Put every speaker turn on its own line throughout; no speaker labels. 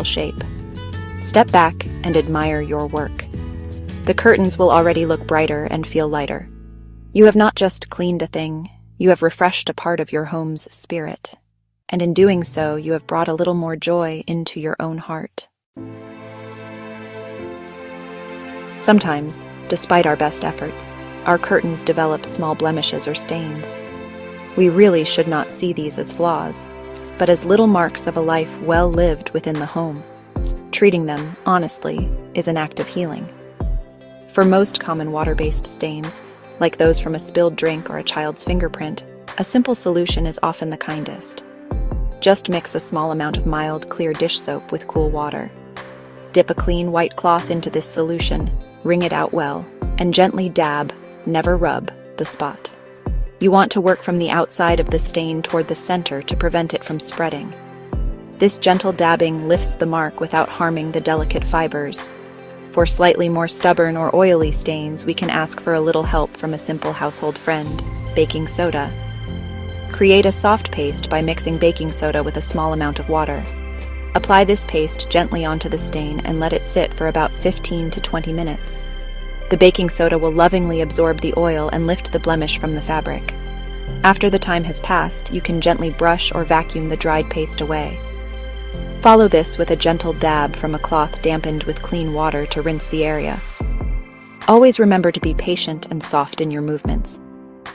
beautiful shape. Step back and admire your work. The curtains will already look brighter and feel lighter. You have not just cleaned a thing, you have refreshed a part of your home's spirit. And in doing so, you have brought a little more joy into your own heart. Sometimes, despite our best efforts, our curtains develop small blemishes or stains. We really should not see these as flaws, but as little marks of a life well lived within the home. Treating them, honestly, is an act of healing. For most common water-based stains, like those from a spilled drink or a child's fingerprint, a simple solution is often the kindest. Just mix a small amount of mild, clear dish soap with cool water. Dip a clean white cloth into this solution, wring it out well, and gently dab, never rub, the spot. You want to work from the outside of the stain toward the center to prevent it from spreading. This gentle dabbing lifts the mark without harming the delicate fibers. For slightly more stubborn or oily stains, we can ask for a little help from a simple household friend, baking soda. Create a soft paste by mixing baking soda with a small amount of water. Apply this paste gently onto the stain and let it sit for about 15 to 20 minutes. The baking soda will lovingly absorb the oil and lift the blemish from the fabric. After the time has passed, you can gently brush or vacuum the dried paste away. Follow this with a gentle dab from a cloth dampened with clean water to rinse the area. Always remember to be patient and soft in your movements.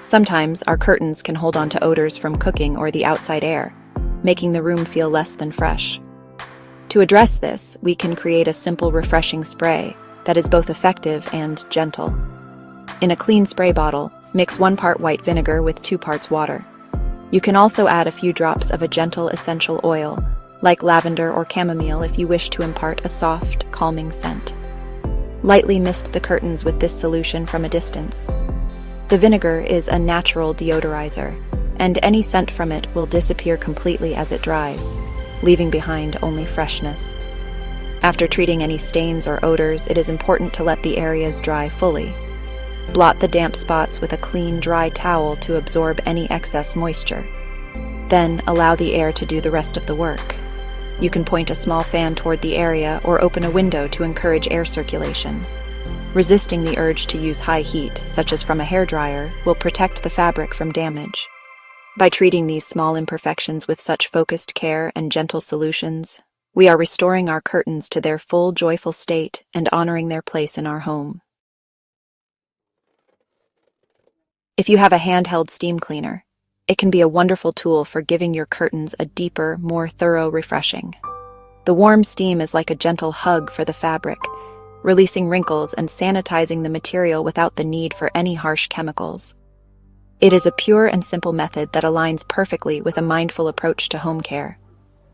Sometimes our curtains can hold on to odors from cooking or the outside air, making the room feel less than fresh. To address this, we can create a simple refreshing spray that is both effective and gentle. In a clean spray bottle, mix 1 part white vinegar with 2 parts water. You can also add a few drops of a gentle essential oil, like lavender or chamomile if you wish to impart a soft, calming scent. Lightly mist the curtains with this solution from a distance. The vinegar is a natural deodorizer, and any scent from it will disappear completely as it dries, leaving behind only freshness. After treating any stains or odors, it is important to let the areas dry fully. Blot the damp spots with a clean, dry towel to absorb any excess moisture. Then allow the air to do the rest of the work. You can point a small fan toward the area or open a window to encourage air circulation. Resisting the urge to use high heat, such as from a hairdryer, will protect the fabric from damage. By treating these small imperfections with such focused care and gentle solutions, we are restoring our curtains to their full, joyful state and honoring their place in our home. If you have a handheld steam cleaner, it can be a wonderful tool for giving your curtains a deeper, more thorough refreshing. The warm steam is like a gentle hug for the fabric, releasing wrinkles and sanitizing the material without the need for any harsh chemicals. It is a pure and simple method that aligns perfectly with a mindful approach to home care.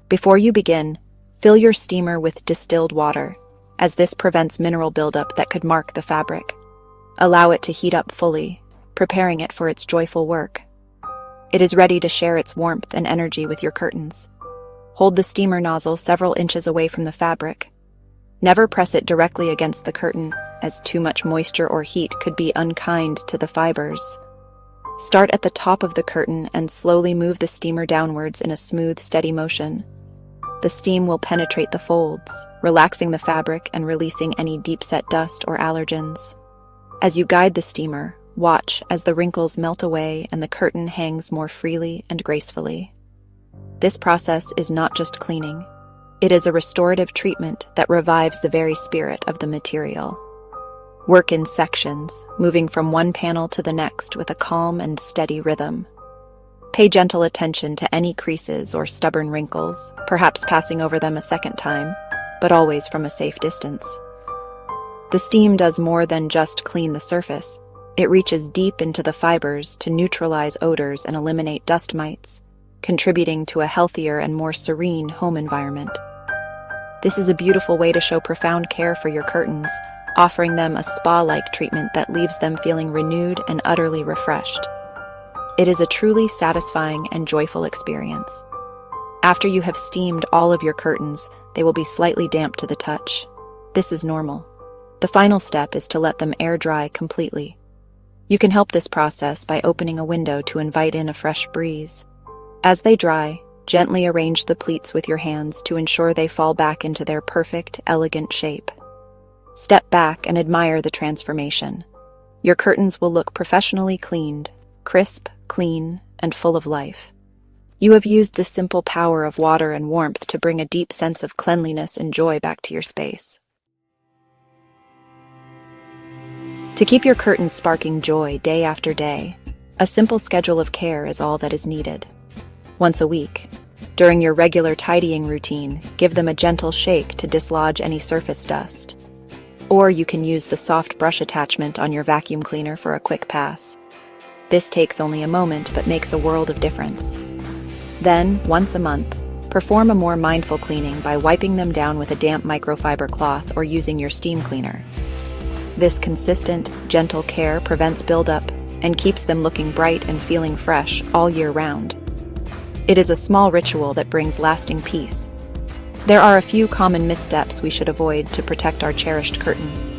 Before you begin, fill your steamer with distilled water, as this prevents mineral buildup that could mark the fabric. Allow it to heat up fully, preparing it for its joyful work. It is ready to share its warmth and energy with your curtains. Hold the steamer nozzle several inches away from the fabric. Never press it directly against the curtain, as too much moisture or heat could be unkind to the fibers. Start at the top of the curtain and slowly move the steamer downwards in a smooth, steady motion. The steam will penetrate the folds, relaxing the fabric and releasing any deep-set dust or allergens. As you guide the steamer, watch as the wrinkles melt away and the curtain hangs more freely and gracefully. This process is not just cleaning. It is a restorative treatment that revives the very spirit of the material. Work in sections, moving from one panel to the next with a calm and steady rhythm. Pay gentle attention to any creases or stubborn wrinkles, perhaps passing over them a second time, but always from a safe distance. The steam does more than just clean the surface. It reaches deep into the fibers to neutralize odors and eliminate dust mites, contributing to a healthier and more serene home environment. This is a beautiful way to show profound care for your curtains, offering them a spa-like treatment that leaves them feeling renewed and utterly refreshed. It is a truly satisfying and joyful experience. After you have steamed all of your curtains, they will be slightly damp to the touch. This is normal. The final step is to let them air dry completely. You can help this process by opening a window to invite in a fresh breeze. As they dry, Gently arrange the pleats with your hands to ensure they fall back into their perfect, elegant shape. Step back and admire the transformation. Your curtains will look professionally cleaned, crisp, clean, and full of life. You have used the simple power of water and warmth to bring a deep sense of cleanliness and joy back to your space. To keep your curtains sparking joy day after day, a simple schedule of care is all that is needed. Once a week, during your regular tidying routine, give them a gentle shake to dislodge any surface dust. Or you can use the soft brush attachment on your vacuum cleaner for a quick pass. This takes only a moment but makes a world of difference. Then, once a month, perform a more mindful cleaning by wiping them down with a damp microfiber cloth or using your steam cleaner. This consistent, gentle care prevents buildup and keeps them looking bright and feeling fresh all year round. It is a small ritual that brings lasting peace. There are a few common missteps we should avoid to protect our cherished curtains.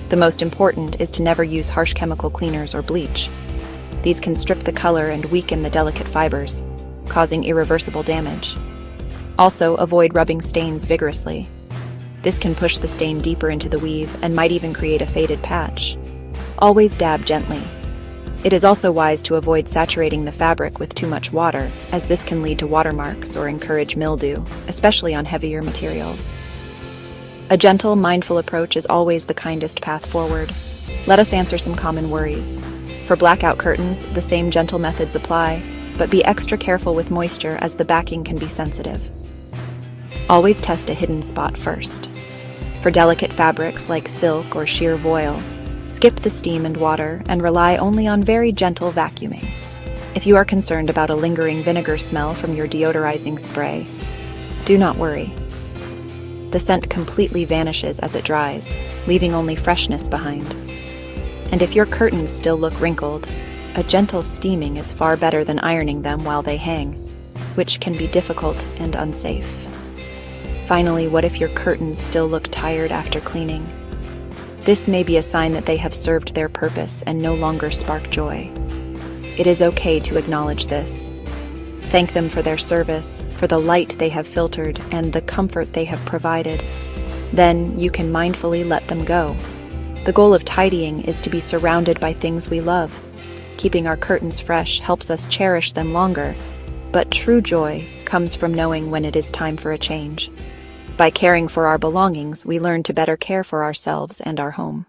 The most important is to never use harsh chemical cleaners or bleach. These can strip the color and weaken the delicate fibers, causing irreversible damage. Also, avoid rubbing stains vigorously. This can push the stain deeper into the weave and might even create a faded patch. Always dab gently. It is also wise to avoid saturating the fabric with too much water, as this can lead to watermarks or encourage mildew, especially on heavier materials. A gentle, mindful approach is always the kindest path forward. Let us answer some common worries. For blackout curtains, the same gentle methods apply, but be extra careful with moisture as the backing can be sensitive. Always test a hidden spot first. For delicate fabrics like silk or sheer voile, skip the steam and water and rely only on very gentle vacuuming. If you are concerned about a lingering vinegar smell from your deodorizing spray, do not worry. The scent completely vanishes as it dries, leaving only freshness behind. And if your curtains still look wrinkled, a gentle steaming is far better than ironing them while they hang, which can be difficult and unsafe. Finally, what if your curtains still look tired after cleaning? This may be a sign that they have served their purpose and no longer spark joy. It is okay to acknowledge this. Thank them for their service, for the light they have filtered, and the comfort they have provided. Then you can mindfully let them go. The goal of tidying is to be surrounded by things we love. Keeping our curtains fresh helps us cherish them longer, but true joy comes from knowing when it is time for a change. By caring for our belongings, we learn to better care for ourselves and our home.